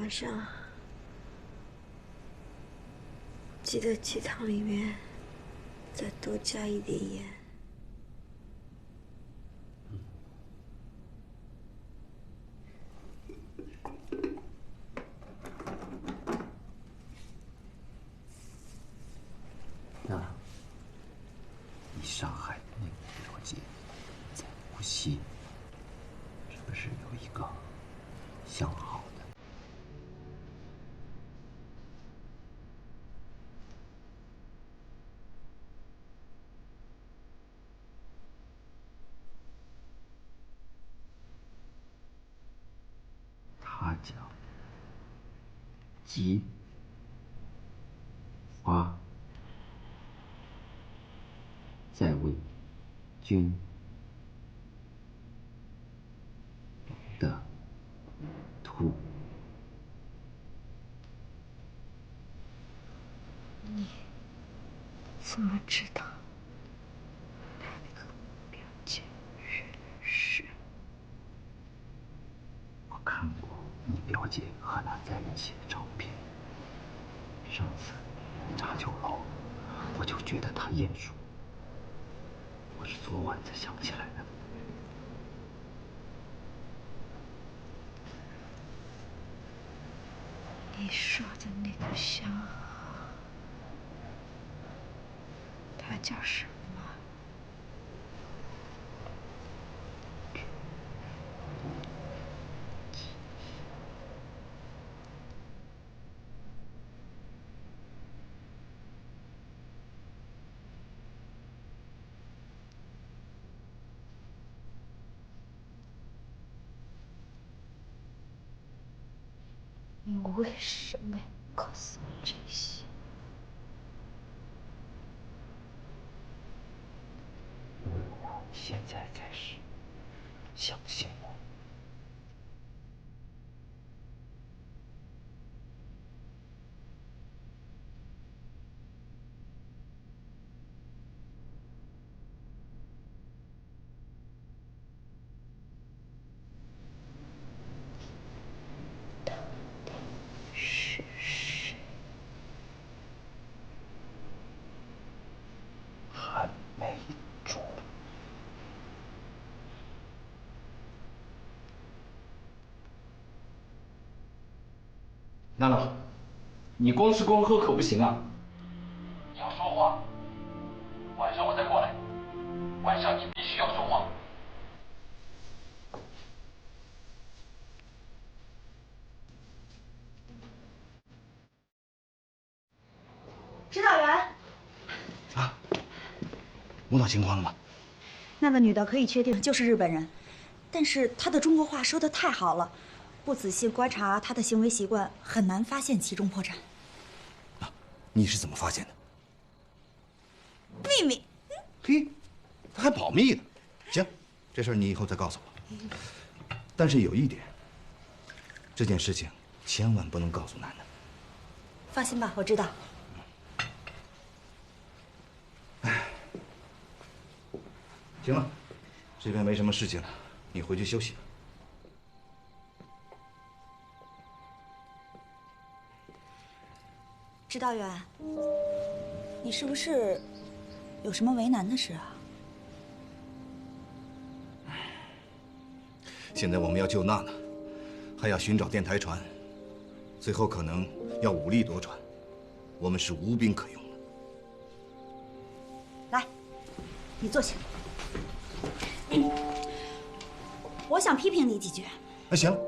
晚上记得鸡汤里面再多加一点盐。那，你伤害的那个表姐在无锡，是不是有一个相好的？他叫姬花，在为君的图。你怎么知道他和表姐认识？我看过你表姐和他在一起的照片。上次茶酒楼，我就觉得他眼熟。我是昨晚才想起来的。你说的那个相好，他叫什么？你为什么要告诉我这些？现在开始相信我。是谁？还没中。娜娜，你光吃光喝可不行啊！你要说话，晚上我再过来。晚上你必须要说话。指导员，啊，摸到情况了吗？那个女的可以确定就是日本人，但是她的中国话说得太好了，不仔细观察她的行为习惯，很难发现其中破绽。啊，你是怎么发现的？秘密。嘿，他还保密呢。行，这事儿你以后再告诉我。但是有一点，这件事情千万不能告诉楠楠。放心吧，我知道。行了，这边没什么事情了，你回去休息吧。指导员，你是不是有什么为难的事啊？现在我们要救娜娜，还要寻找电台船，最后可能要武力夺船，我们是无兵可用了。来，你坐下。我想批评你几句。那行，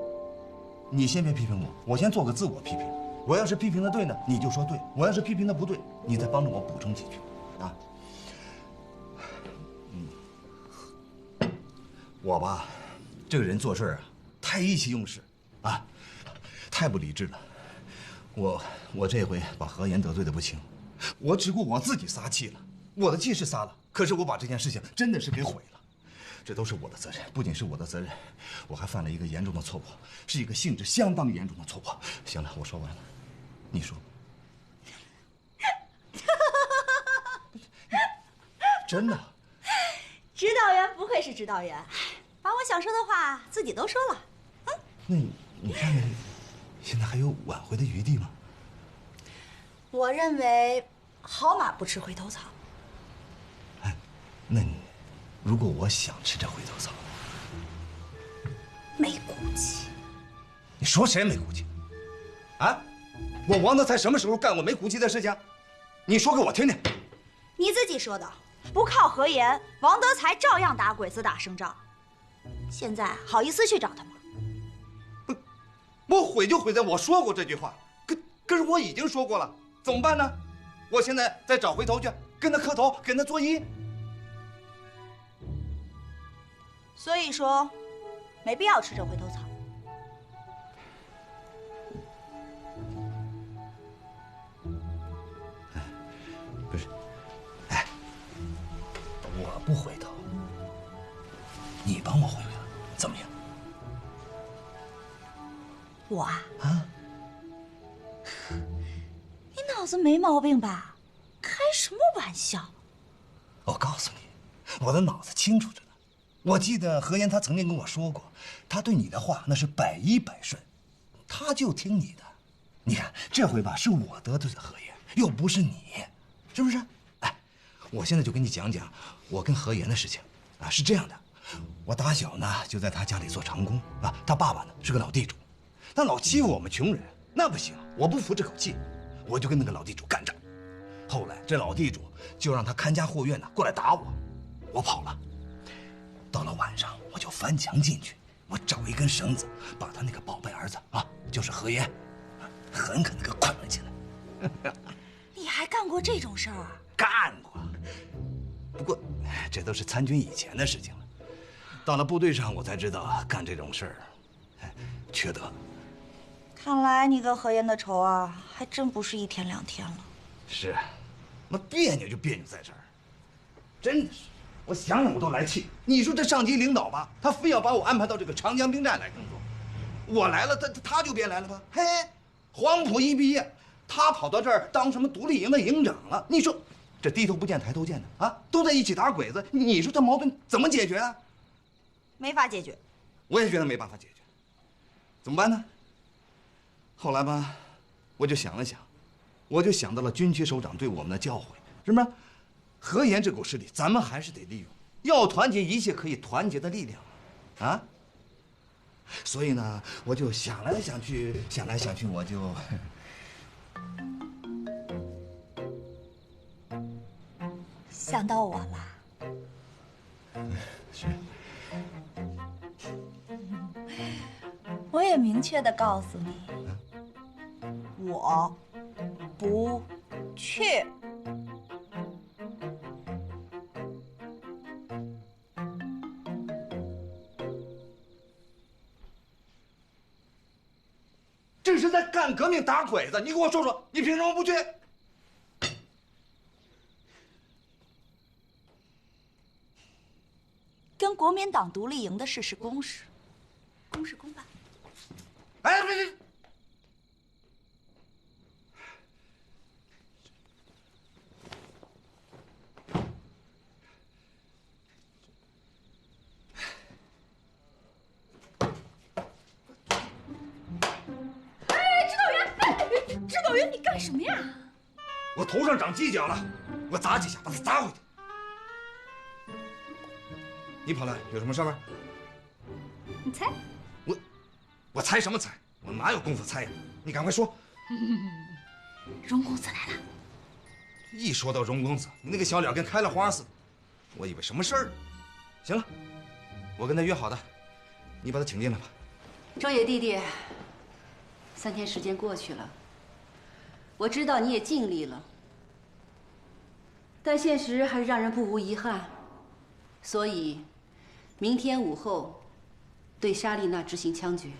你先别批评我，我先做个自我批评。我要是批评的对呢，你就说对；我要是批评的不对，你再帮着我补充几句，啊。我吧，这个人做事啊，太意气用事，啊，太不理智了。我这回把何言得罪的不轻，我只顾我自己撒气了，我的气是撒了，可是我把这件事情真的是给毁了。这都是我的责任，不仅是我的责任，我还犯了一个严重的错误，是一个性质相当严重的错误。行了，我说完了，你说。真的？指导员不愧是指导员，把我想说的话自己都说了。那你下面现在还有挽回的余地吗？我认为好马不吃回头草。哎，那你如果我想吃这回头草，没骨气。你说谁没骨气？啊？我王德才什么时候干过没骨气的事情？你说给我听听。你自己说的，不靠何言，王德才照样打鬼子打胜仗。现在好意思去找他吗？我毁就毁在我说过这句话，可是我已经说过了，怎么办呢？我现在再找回头去，跟他磕头，跟他作揖。所以说，没必要吃这回头草。不是，哎，我不回头，你帮我回回了，怎么样？我啊，啊？你脑子没毛病吧？开什么玩笑？我告诉你，我的脑子清楚着呢。我记得何言他曾经跟我说过，他对你的话那是100%顺，他就听你的。你看这回吧，是我得罪了何言，又不是你，是不是？哎，我现在就跟你讲讲我跟何言的事情啊。是这样的，我打小呢就在他家里做长工啊，他爸爸呢是个老地主，他老欺负我们穷人，那不行，我不服这口气，我就跟那个老地主干仗。后来这老地主就让他看家护院呢过来打我，我跑了。到了晚上，我就翻墙进去，我找一根绳子，把他那个宝贝儿子啊，就是何言，狠狠地给捆了起来。你还干过这种事儿？干过，不过这都是参军以前的事情了。到了部队上，我才知道干这种事儿，缺德。看来你跟何言的仇啊，还真不是1天2天了。是，那别扭就别扭在这儿，真的是，我想想我都来气。你说这上级领导吧，他非要把我安排到这个长江兵站来工作，我来了，他就别来了吧？嘿，黄埔一毕业，他跑到这儿当什么独立营的营长了？你说这低头不见抬头见的啊，都在一起打鬼子，你说这矛盾怎么解决啊？没法解决。我也觉得没办法解决，怎么办呢？后来吧，我就想了想，我就想到了军区首长对我们的教诲，是不是？何言这股势力，咱们还是得利用，要团结一切可以团结的力量，啊！所以呢，我就想来想去，我就想到我了。是。我也明确的告诉你，我不去。这是在干革命打鬼子，你给我说说，你凭什么不去？跟国民党独立营的事是公事，公事公办。哎，别！指导员，你干什么呀？我头上长犄角了，我砸几下，把它砸回去。你跑来有什么事吗？你猜？我猜什么猜？我哪有功夫猜呀？你赶快说。荣公子来了。一说到荣公子，你那个小脸跟开了花似的，我以为什么事儿。行了，我跟他约好的，你把他请进来吧。周野弟弟，3天时间过去了，我知道你也尽力了，但现实还是让人不无遗憾，所以，明天午后，对莎莉娜执行枪决。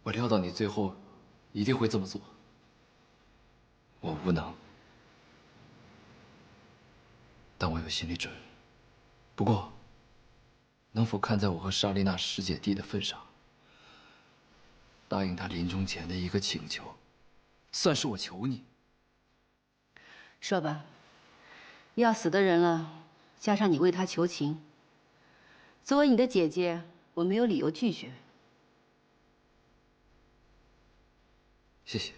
我料到你最后一定会这么做，我无能，但我有心理准。不过，能否看在我和莎莉娜师姐弟的份上，答应她临终前的一个请求，算是我求你。说吧，要死的人了，加上你为他求情，作为你的姐姐，我没有理由拒绝。谢谢。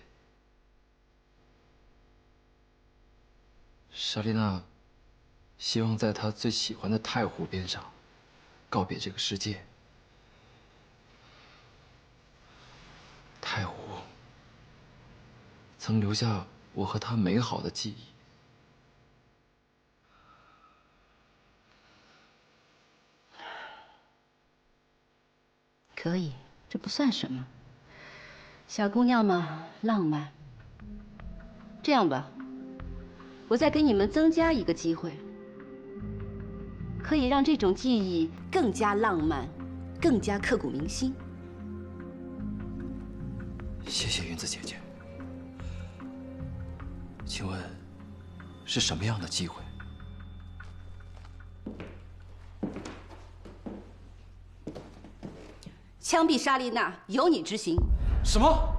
莎莉娜希望在她最喜欢的太湖边上告别这个世界。太湖曾留下我和她美好的记忆。可以，这不算什么。小姑娘嘛，浪漫。这样吧，我再给你们增加一个机会，可以让这种记忆更加浪漫，更加刻骨铭心。谢谢云子姐姐。请问，是什么样的机会？枪毙莎莉娜，由你执行。什么？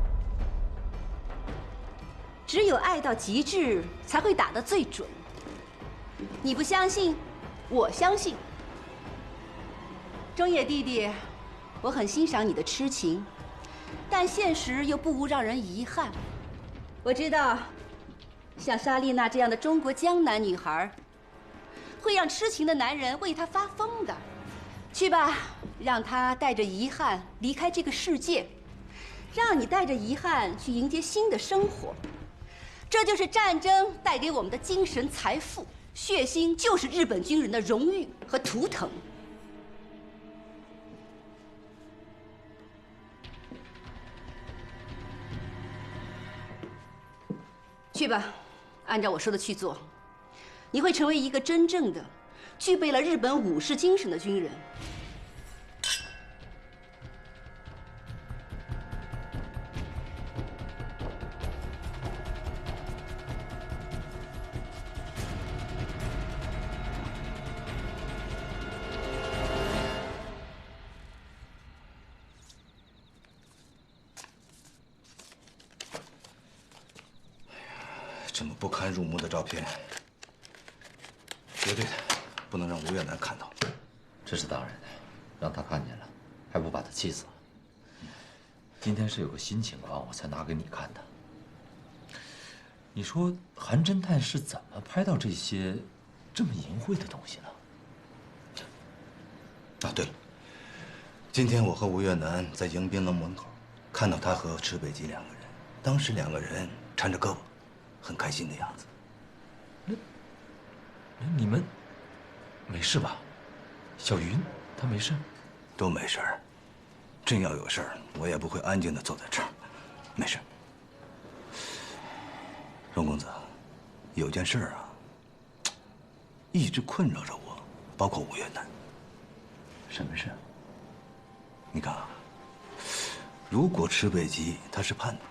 只有爱到极致，才会打得最准。你不相信，我相信。中野弟弟，我很欣赏你的痴情，但现实又不无让人遗憾。我知道，像莎莉娜这样的中国江南女孩，会让痴情的男人为她发疯的。去吧，让她带着遗憾离开这个世界，让你带着遗憾去迎接新的生活。这就是战争带给我们的精神财富，血腥就是日本军人的荣誉和图腾。去吧，按照我说的去做，你会成为一个真正的、具备了日本武士精神的军人。这么不堪入目的照片，绝对的不能让吴越南看到。这是当然的，让他看见了，还不把他气死？今天是有个新情况，我才拿给你看的。你说韩侦探是怎么拍到这些这么淫秽的东西呢？啊，对了，今天我和吴越南在迎宾楼门口看到他和池北吉两个人，当时两个人缠着胳膊，很开心的样子。你们没事吧？小云她没事？都没事儿。真要有事儿，我也不会安静的坐在这儿。没事。荣公子，有件事儿啊，一直困扰着我，包括吴越南。什么事？你看啊，如果池北吉他是叛徒，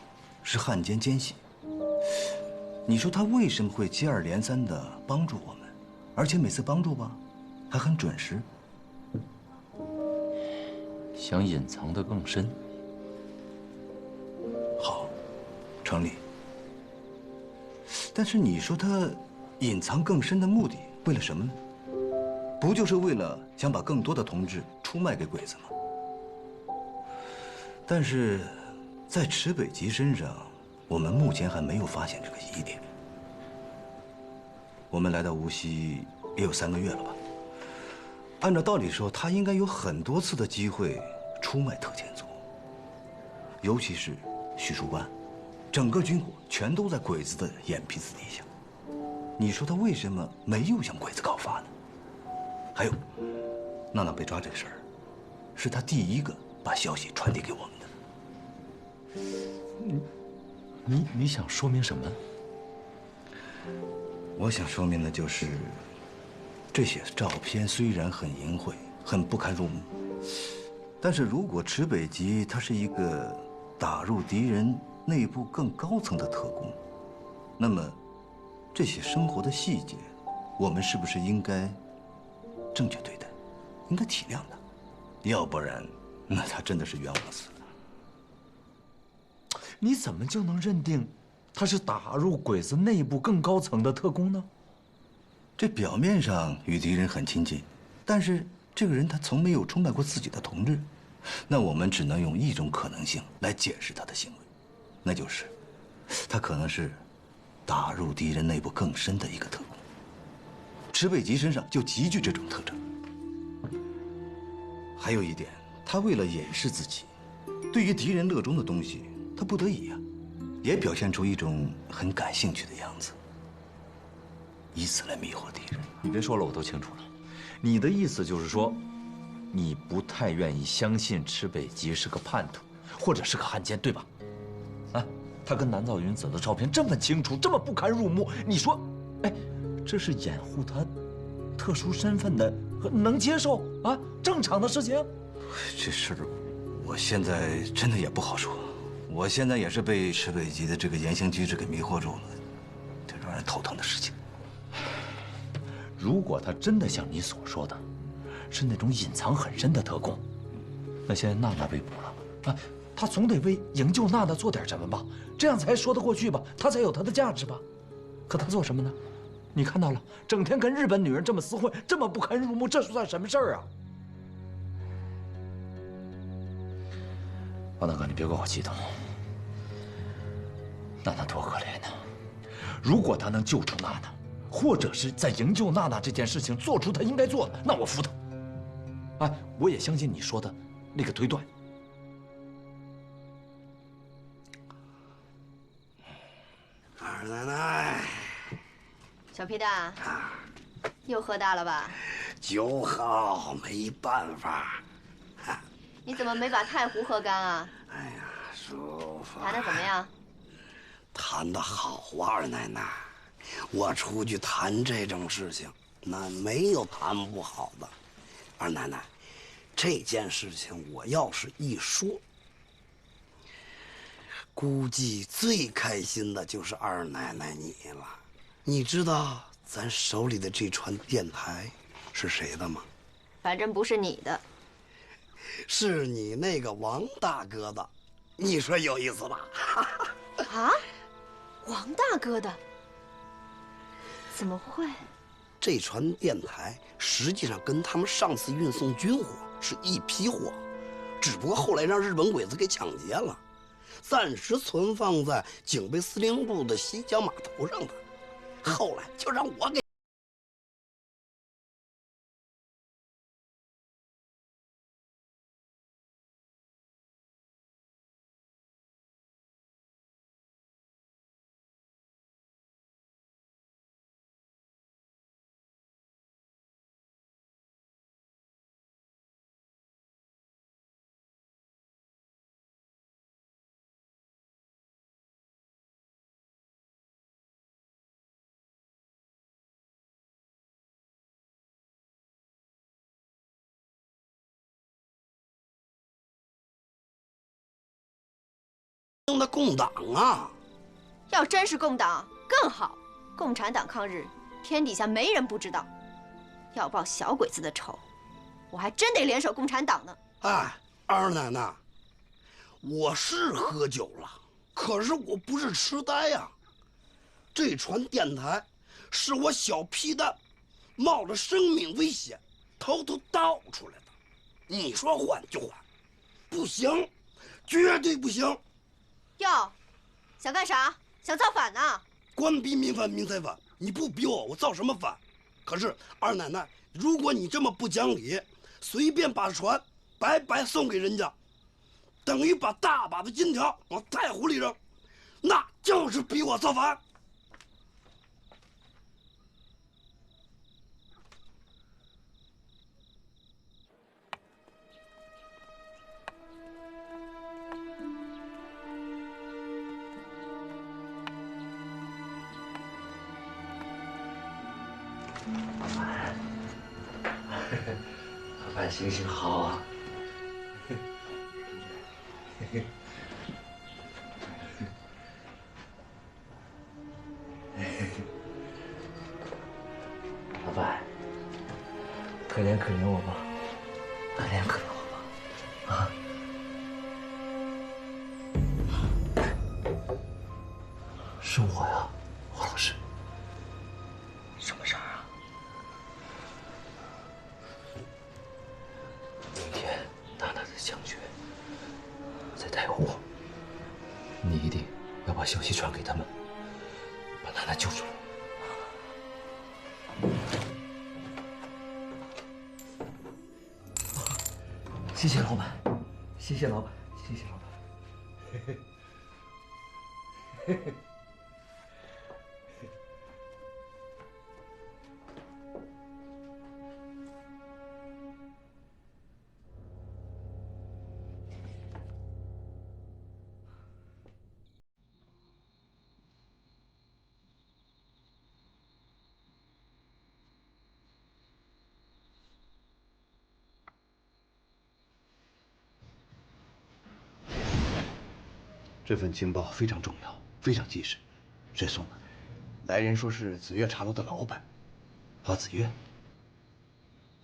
是汉奸奸细，你说他为什么会接二连三的帮助我们，而且每次帮助吧，还很准时？想隐藏得更深。好，成立。但是你说他隐藏更深的目的，为了什么呢？不就是为了想把更多的同志出卖给鬼子吗？但是，在池北吉身上，我们目前还没有发现这个疑点。我们来到无锡也有3个月了吧？按照道理说，他应该有很多次的机会出卖特遣组，尤其是徐树官，整个军火全都在鬼子的眼皮子底下。你说他为什么没有向鬼子告发呢？还有，娜娜被抓这个事儿，是他第一个把消息传递给我们的。你想说明什么？我想说明的就是，这些照片虽然很淫秽，很不堪入目，但是如果池北吉他是一个打入敌人内部更高层的特工，那么这些生活的细节，我们是不是应该正确对待，应该体谅他？要不然，那他真的是冤枉死。你怎么就能认定他是打入鬼子内部更高层的特工呢？这表面上与敌人很亲近，但是这个人他从没有出卖过自己的同志，那我们只能用一种可能性来解释他的行为，那就是他可能是打入敌人内部更深的一个特工。池北吉身上就极具这种特征。还有一点，他为了掩饰自己，对于敌人乐衷的东西，他不得已也表现出一种很感兴趣的样子，以此来迷惑敌人。你别说了，我都清楚了。你的意思就是说，你不太愿意相信池北吉是个叛徒，或者是个汉奸，对吧？啊，他跟南诏云子的照片这么清楚，这么不堪入目，你说，哎，这是掩护他特殊身份的，能接受啊？正常的事情。这事儿，我现在真的也不好说。我现在也是被池北吉的这个言行举止给迷惑住了，这让人头疼的事情。如果他真的像你所说的，是那种隐藏很深的特工，那现在娜娜被捕了啊，他总得为营救娜娜做点什么吧，这样才说得过去吧，他才有他的价值吧。可他做什么呢？你看到了，整天跟日本女人这么厮混，这么不堪入目，这算什么事儿啊？王大哥，你别怪我激动。娜娜多可怜呐！如果他能救出娜娜，或者是在营救娜娜这件事情做出他应该做的，那我服他。哎，我也相信你说的那个推断。二奶奶，小皮蛋，又喝大了吧？酒好，没办法。你怎么没把太湖喝干啊？哎呀，舒服。谈得怎么样？谈得好啊，二奶奶。我出去谈这种事情，那没有谈不好的。二奶奶，这件事情我要是一说，估计最开心的就是二奶奶你了。你知道咱手里的这串电台是谁的吗？反正不是你的。是你那个王大哥的，你说有意思吧？啊，王大哥的？怎么会？这船电台实际上跟他们上次运送军火是一批货，只不过后来让日本鬼子给抢劫了，暂时存放在警备司令部的西江码头上的，后来就让我给。的共党啊，要真是共党更好。共产党抗日，天底下没人不知道。要报小鬼子的仇，我还真得联手共产党呢。哎，二奶奶，我是喝酒了，可是我不是痴呆呀。这传电台是我小皮蛋冒着生命危险偷偷盗出来的。你说换就换，不行，绝对不行。哟，想干啥？想造反呢？官逼民反，民才反。你不逼我，我造什么反？可是二奶奶，如果你这么不讲理，随便把船白白送给人家，等于把大把的金条往太湖里扔，那就是逼我造反。老板行行好啊！老板，可怜可怜我吧，可怜可怜我吧，啊！是我呀，黄老师。什么事儿啊？奶奶救出来。谢谢老板，谢谢老板，谢谢老板。嘿嘿，嘿嘿。这份情报非常重要，非常及时。谁送的？来人说是紫月茶楼的老板，花紫月。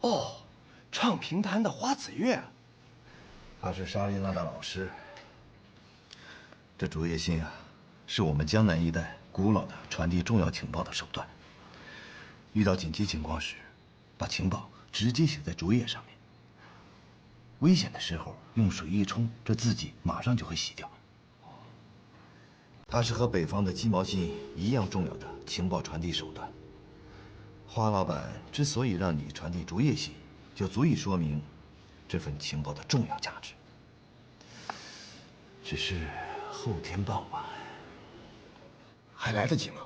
哦，唱评弹的花紫月。他是沙琳娜的老师。这竹叶信啊，是我们江南一带古老的传递重要情报的手段。遇到紧急情况时，把情报直接写在竹叶上面。危险的时候用水一冲，这字迹马上就会洗掉。它是和北方的鸡毛信一样重要的情报传递手段。花老板之所以让你传递竹叶信，就足以说明这份情报的重要价值。只是后天傍晚，还来得及吗？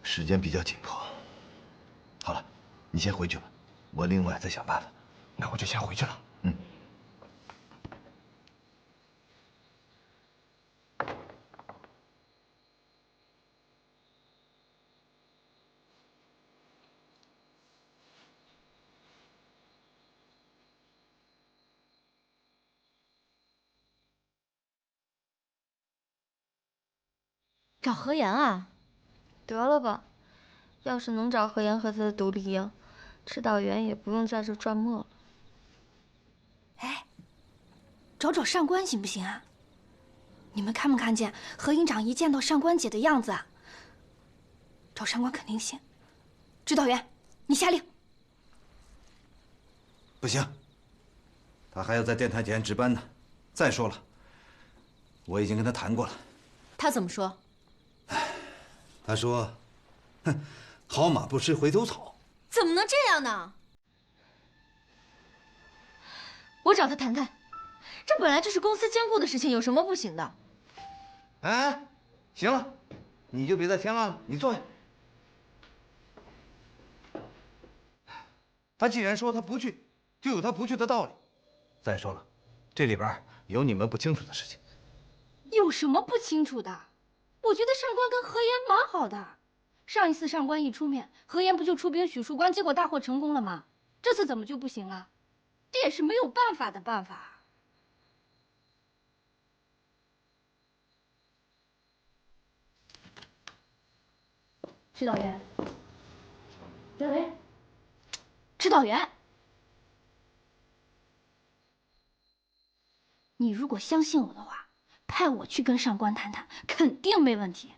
时间比较紧迫。好了，你先回去吧，我另外再想办法。那我就先回去了。嗯。找何言啊？得了吧，要是能找何言和他的独立营，指导员也不用在这转磨了。哎，找找上官行不行啊？你们看没看见何营长一见到上官姐的样子啊？找上官肯定行。指导员，你下令。不行，他还要在电台前值班呢。再说了，我已经跟他谈过了。他怎么说？他说：“哼，好马不吃回头草。”怎么能这样呢？我找他谈谈，这本来就是公司兼顾的事情，有什么不行的？哎，行了，你就别再添乱了，你坐下。他既然说他不去，就有他不去的道理。再说了，这里边有你们不清楚的事情。有什么不清楚的？我觉得上官跟何言蛮好的。上一次上官一出面，何言不就出兵许树关，结果大获成功了吗？这次怎么就不行了？这也是没有办法的办法。指导员，指导员，指导员，你如果相信我的话，派我去跟上官谈谈，肯定没问题。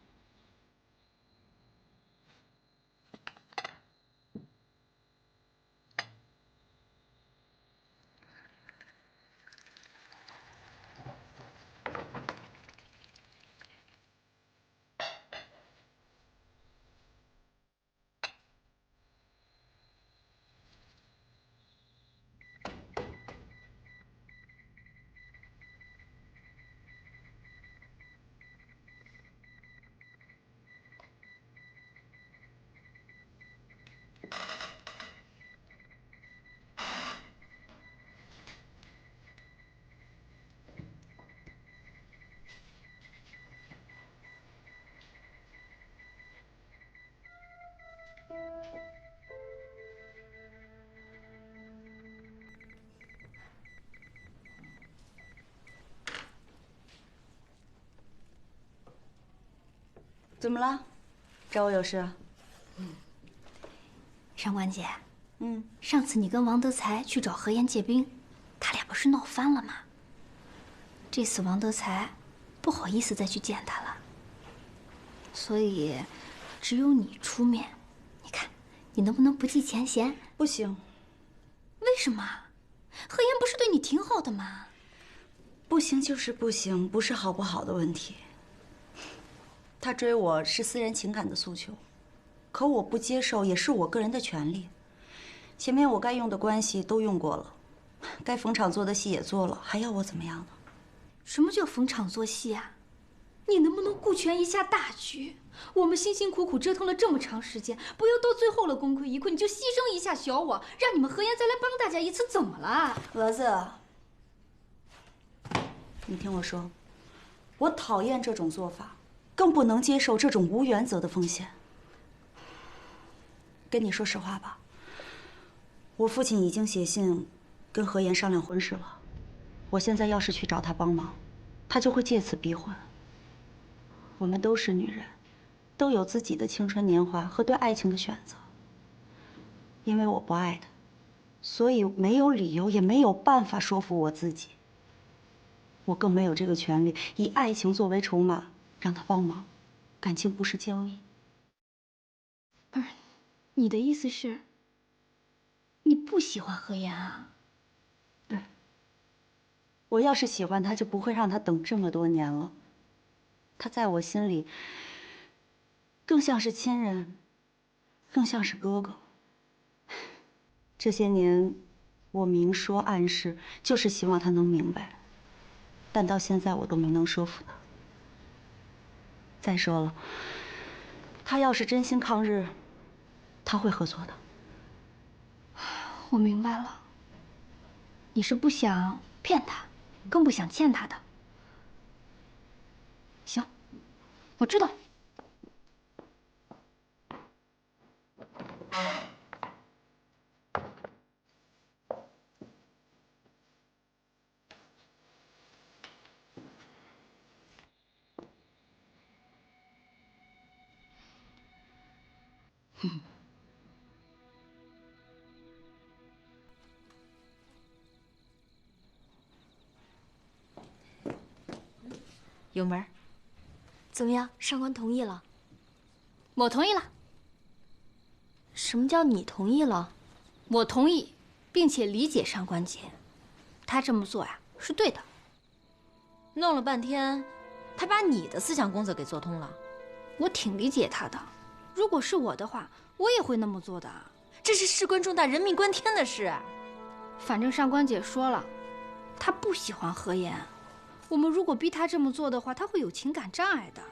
怎么了？找我有事？上官姐，上次你跟王德才去找何言借兵，他俩不是闹翻了吗？这次王德才不好意思再去见他了，所以只有你出面。你看，你能不能不计前嫌？不行。为什么？何言不是对你挺好的吗？不行就是不行，不是好不好的问题。他追我是私人情感的诉求，可我不接受也是我个人的权利。前面我该用的关系都用过了，该逢场作的戏也做了，还要我怎么样呢？什么叫逢场作戏啊？你能不能顾全一下大局？我们辛辛苦苦折腾了这么长时间，不要到最后了功亏一篑，你就牺牲一下小我，让你们何言再来帮大家一次，怎么了？蛾子，你听我说，我讨厌这种做法，更不能接受这种无原则的风险。跟你说实话吧，我父亲已经写信跟何言商量婚事了。我现在要是去找他帮忙，他就会借此逼婚。我们都是女人，都有自己的青春年华和对爱情的选择。因为我不爱他，所以没有理由也没有办法说服我自己。我更没有这个权利以爱情作为筹码让他帮忙，感情不是交易。不是，你的意思是，你不喜欢何言啊？对。我要是喜欢他，就不会让他等这么多年了。他在我心里，更像是亲人，更像是哥哥。这些年，我明说暗示，就是希望他能明白。但到现在我都没能说服他。再说了，他要是真心抗日，他会合作的。我明白了，你是不想骗他，更不想欠他的。行，我知道。有门儿。怎么样？上官同意了？我同意了。什么叫你同意了？我同意，并且理解上官姐，她这么做呀是对的。弄了半天，他把你的思想工作给做通了。我挺理解他的，如果是我的话，我也会那么做的。这是事关重大、人命关天的事。反正上官姐说了，她不喜欢何言。我们如果逼她这么做的话，她会有情感障碍的。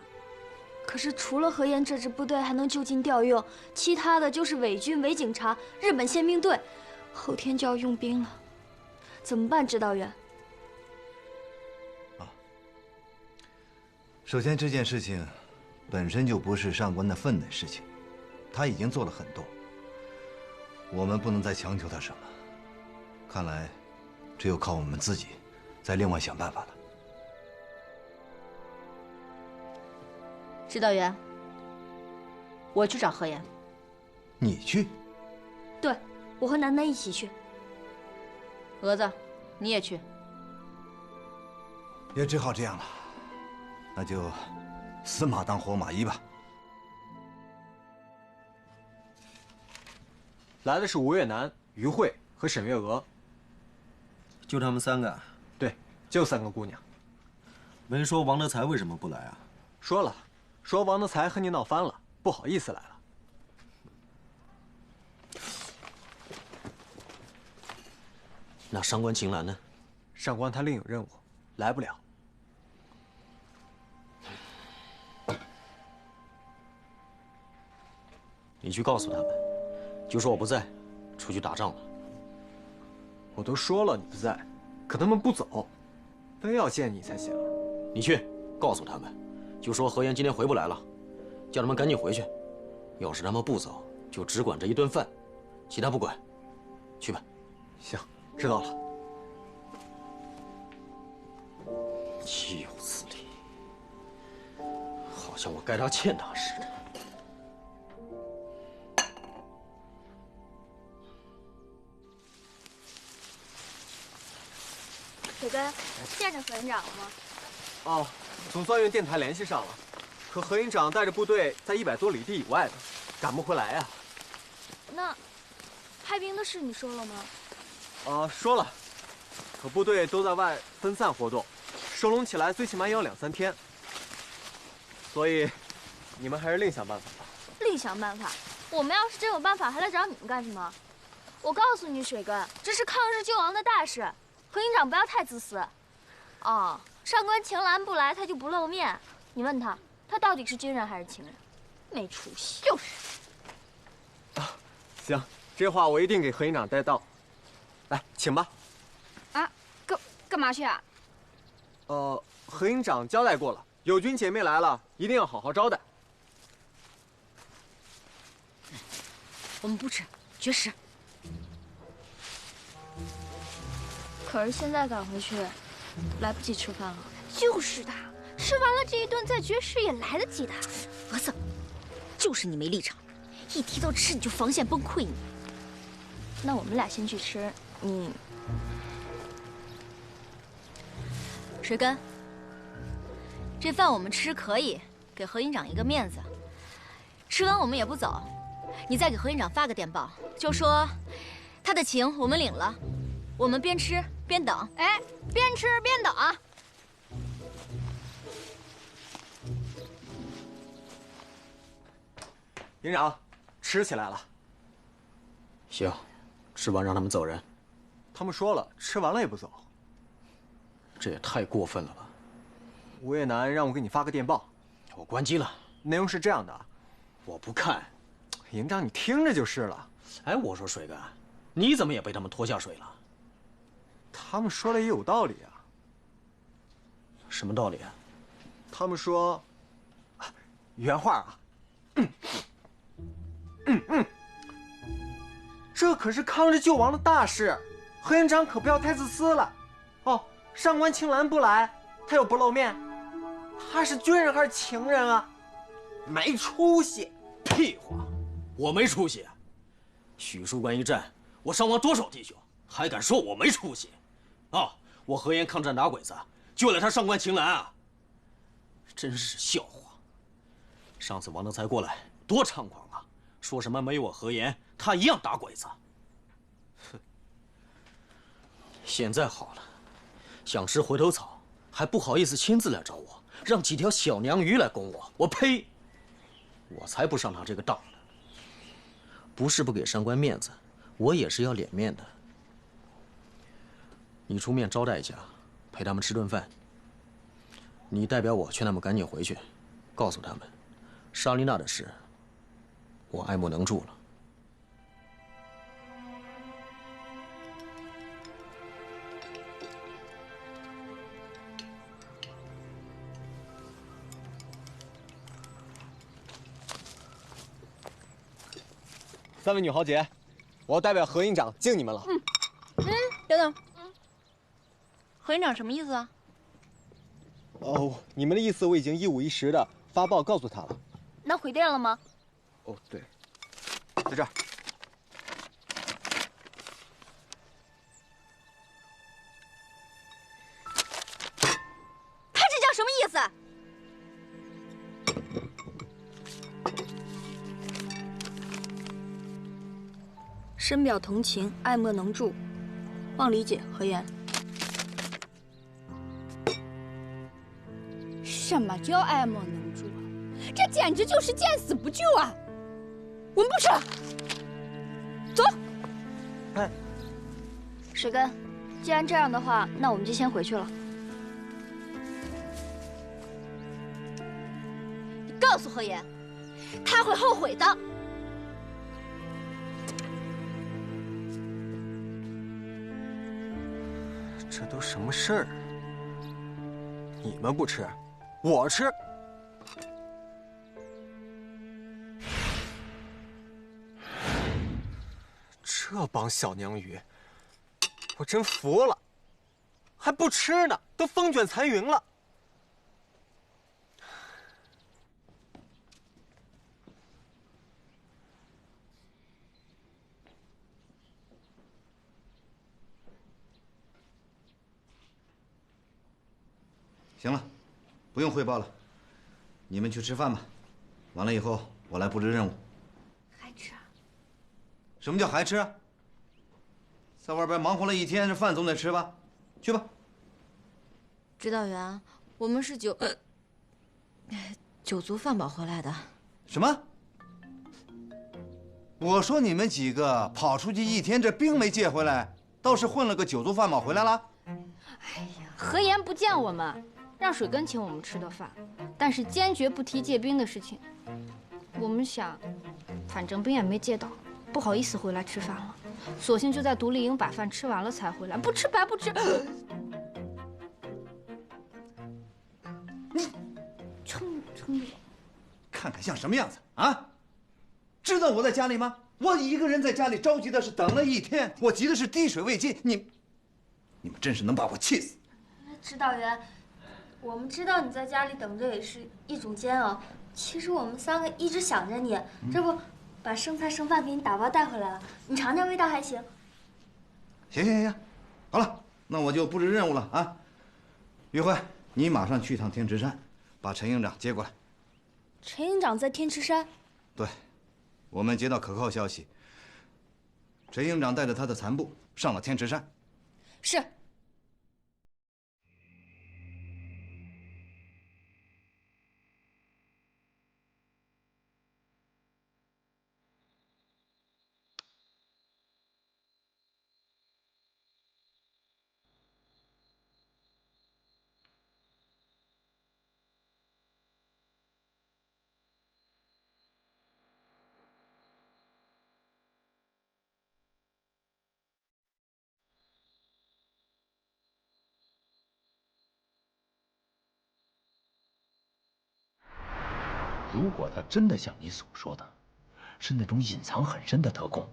可是除了何言这支部队还能就近调用，其他的就是伪军、伪警察、日本宪兵队，后天就要用兵了，怎么办，指导员？首先，这件事情本身就不是上官的分内事情，他已经做了很多，我们不能再强求他什么。看来，只有靠我们自己，再另外想办法了。指导员，我去找何言。你去？对，我和楠楠一起去。蛾子，你也去。也只好这样了。那就死马当活马医吧。来的是吴月楠、于慧和沈月娥，就他们3个？对，就3个姑娘。没说王德才为什么不来啊？说了，说王德才和你闹翻了，不好意思来了。那上官晴岚呢？上官他另有任务，来不了。你去告诉他们，就说我不在，出去打仗了。我都说了你不在，可他们不走，非要见你才行。你去告诉他们，就说何言今天回不来了，叫他们赶紧回去。要是他们不走，就只管这一顿饭，其他不管。去吧。行，知道了。岂有此理！好像我该他欠他似的。铁根，见着何营长了吗？哦，总算用电台联系上了，可何营长带着部队在100多里地以外呢，赶不回来呀。那派兵的事你说了吗？说了，可部队都在外分散活动，收拢起来最起码也要2、3天，所以你们还是另想办法吧。另想办法？我们要是真有办法，还来找你们干什么？我告诉你，水根，这是抗日救亡的大事，何营长不要太自私。哦，上官晴岚不来，他就不露面。你问他，他到底是军人还是情人？没出息。就是。行，这话我一定给何营长带到。来，请吧。啊，干嘛去啊？何营长交代过了，友军姐妹来了，一定要好好招待。我们不吃，绝食。可是现在赶回去，来不及吃饭了。就是的，吃完了这一顿再绝食也来得及的。儿子，就是你没立场，一提到吃你就防线崩溃你。那我们俩先去吃，你。水根，这饭我们吃可以，给何营长一个面子。吃完我们也不走，你再给何营长发个电报，就说他的情我们领了，我们边吃边等。哎，边吃边等啊！营长，吃起来了。行，吃完让他们走人。他们说了，吃完了也不走。这也太过分了吧！吴越南让我给你发个电报，我关机了。内容是这样的，我不看。营长，你听着就是了。哎，我说水根，你怎么也被他们拖下水了？他们说的也有道理啊。什么道理啊？他们说，原话啊，这可是抗日救亡的大事，何营长可不要太自私了。哦，上官青兰不来，他又不露面，他是军人还是情人啊？没出息！屁话，我没出息。许树关一战，我伤亡多少弟兄，还敢说我没出息？啊，我何言抗战打鬼子，救了他上官青兰啊！真是笑话。上次王德才过来多猖狂啊，说什么没我何言，他一样打鬼子。哼，现在好了，想吃回头草，还不好意思亲自来找我，让几条小娘鱼来供我。我呸！我才不上他这个当呢。不是不给上官面子，我也是要脸面的。你出面招待一下，陪他们吃顿饭。你代表我劝他们赶紧回去，告诉他们，莎莉娜的事，我爱莫能助了。三位女豪杰，我要代表何营长敬你们了。等等，何营长什么意思啊？哦，你们的意思我已经一五一十的发报告诉他了。那回电了吗？哦，对，在这儿。他这叫什么意思？深表同情，爱莫能助，望理解。何言？什么叫爱莫能助啊？这简直就是见死不救啊！我们不吃了，走。哎，水根，既然这样的话，那我们就先回去了。你告诉何言，他会后悔的。这都什么事儿？你们不吃，我吃。这帮小娘鱼，我真服了，还不吃呢，都风卷残云了。行了，不用汇报了，你们去吃饭吧。完了以后，我来布置任务。还吃啊？什么叫还吃啊？在外边忙活了一天，这饭总得吃吧？去吧。指导员，我们是酒足饭饱回来的。什么？我说你们几个跑出去一天，这兵没借回来，倒是混了个酒足饭饱回来了。哎呀，何言不见我们，让水根请我们吃的饭，但是坚决不提借兵的事情。我们想，反正兵也没借到，不好意思回来吃饭了，索性就在独立营把饭吃完了才回来，不吃白不吃。你撑着，看看像什么样子啊？知道我在家里吗？我一个人在家里着急的是等了一天，我急的是滴水未进。你们真是能把我气死！指导员，我们知道你在家里等着也是一种煎熬。其实我们3个一直想着你，这不，把剩菜剩饭给你打包带回来了，你尝尝味道还行。行，好了，那我就布置任务了啊。于慧，你马上去一趟天池山，把陈营长接过来。陈营长在天池山。对，我们接到可靠消息，陈营长带着他的残部上了天池山。是。如果他真的像你所说的，是那种隐藏很深的特工，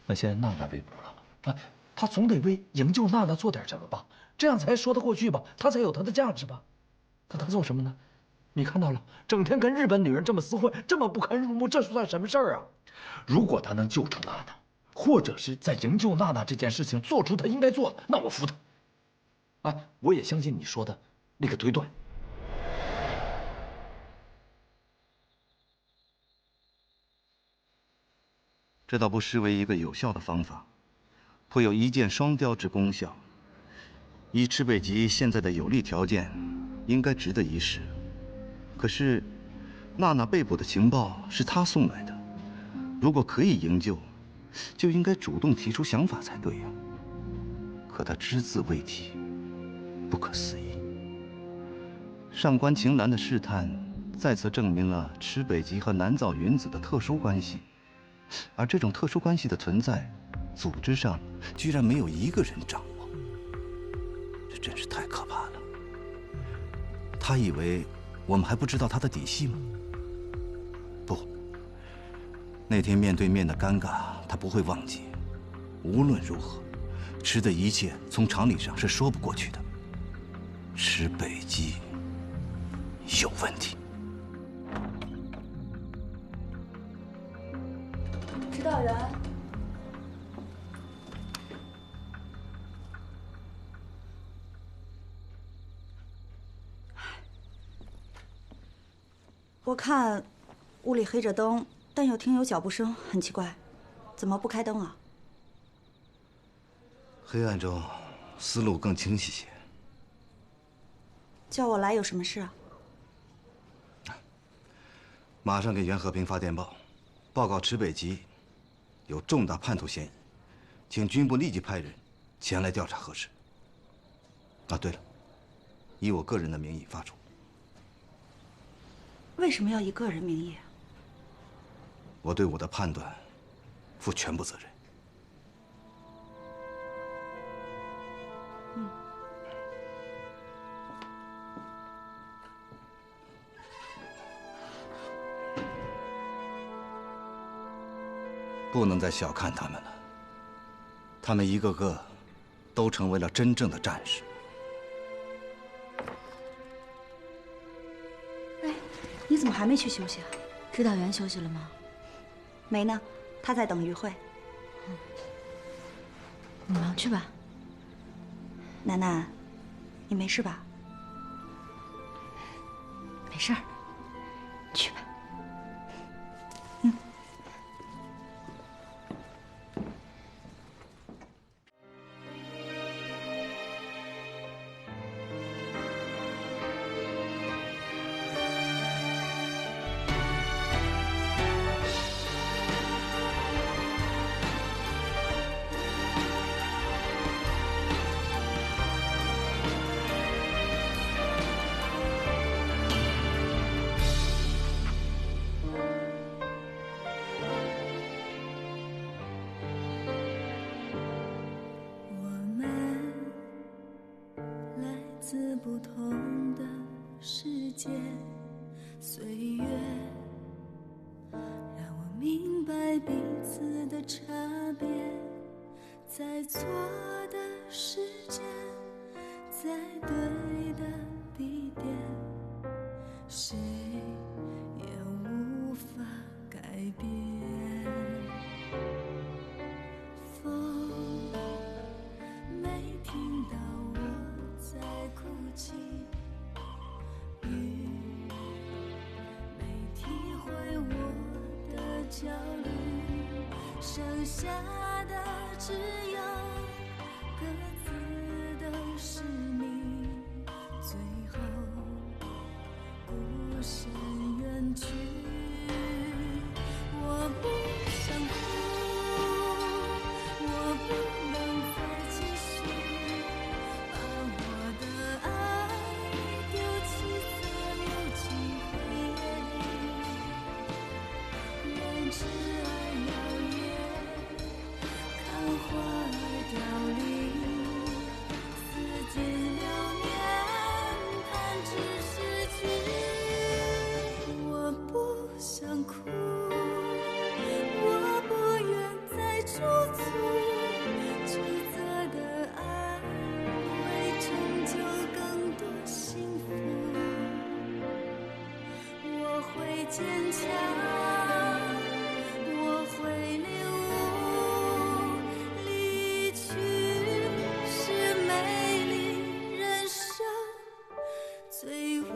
那现在娜娜被捕了，他总得为营救娜娜做点什么吧，这样才说得过去吧，他才有他的价值吧。可他做什么呢？你看到了，整天跟日本女人这么厮混，这么不堪入目，这算什么事儿啊？如果他能救出娜娜，或者是在营救娜娜这件事情做出他应该做的，那我服他。我也相信你说的那个推断。这倒不失为一个有效的方法，颇有一箭双雕之功效。以池北吉现在的有利条件，应该值得一试。可是，娜娜被捕的情报是他送来的，如果可以营救，就应该主动提出想法才对呀。可他只字未提，不可思议。上官晴岚的试探，再次证明了池北吉和南枣云子的特殊关系。而这种特殊关系的存在，组织上居然没有一个人掌握，这真是太可怕了。他以为我们还不知道他的底细吗？不，那天面对面的尴尬，他不会忘记。无论如何，池的一切从常理上是说不过去的。池北基有问题。指导员，我看屋里黑着灯，但又听有脚步声，很奇怪，怎么不开灯啊？黑暗中，思路更清晰些。叫我来有什么事啊？马上给袁和平发电报，报告池北吉有重大叛徒嫌疑，请军部立即派人前来调查核实。对了，以我个人的名义发出。为什么要以个人名义啊？我对我的判断负全部责任。不能再小看他们了，他们一个个都成为了真正的战士。哎，你怎么还没去休息啊？指导员休息了吗？没呢，他在等于慧。你忙去吧。楠楠，你没事吧？没事儿，去吧。自不同的世界，岁月让我明白彼此的差别，在错的时间，在对的地点，谁也无法改变。风没听到我在哭泣，雨没体会我的焦虑，剩下的只有各自的使命，最后孤身远去。我不想哭，我不能再继续把我的爱丢弃在有机黑夜里，任挚爱摇曳，看花儿凋零，似尽流年，弹指逝去。我不想哭，我不愿再驻足，曲折的爱会成就更多幸福。我会坚强，我会领悟，离去是美丽人生最完